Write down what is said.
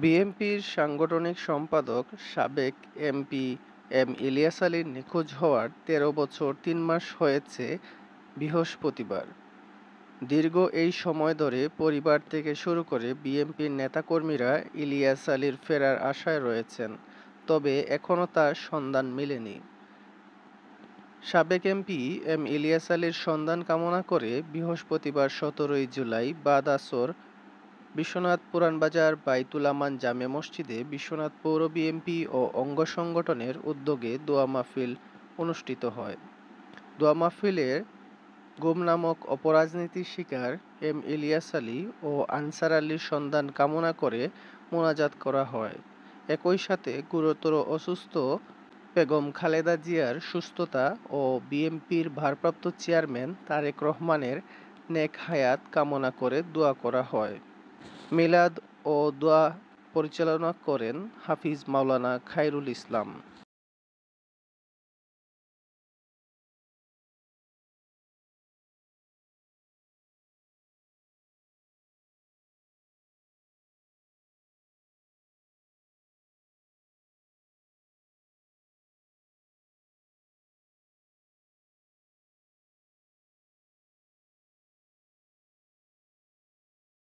বিএনপির সাংগঠনিক সম্পাদক সাবেক এমপি এম ইলিয়াস আলীর নিখোঁজ হওয়ার ১৩ বছর ৩ মাস হয়েছে বৃহস্পতিবার। দীর্ঘ এই সময় ধরে পরিবার থেকে শুরু করে বিএনপির নেতাকর্মীরা ইলিয়াস আলীর ফেরার আশায় রয়েছেন, তবে এখনও তার সন্ধান মেলেনি। সাবেক এমপি এম ইলিয়াস আলীর সন্ধান কামনা করে বৃহস্পতিবার ১৭ জুলাই বাদ আসর বিশ্বনাথ পুরানবাজার বাইতুল আমান জামে মসজিদে বিশ্বনাথ পৌর বিএনপি ও অঙ্গ সংগঠনের উদ্যোগে দোয়া মাহফিল অনুষ্ঠিত হয়। দোয়া মাহফিলে গুম নামক অপরাজনীতির শিকার এম ইলিয়াস আলী ও আনসার আলীর সন্ধান কামনা করে মোনাজাত করা হয়। একই সাথে গুরুতর অসুস্থ বেগম খালেদা জিয়ার সুস্থতা ও বিএনপির ভারপ্রাপ্ত চেয়ারম্যান তারেক রহমানের নেক হায়াত কামনা করে দোয়া করা হয়। মিলাদ ও দোয়া পরিচালনা করেন হাফিজ মাওলানা খায়রুল ইসলাম।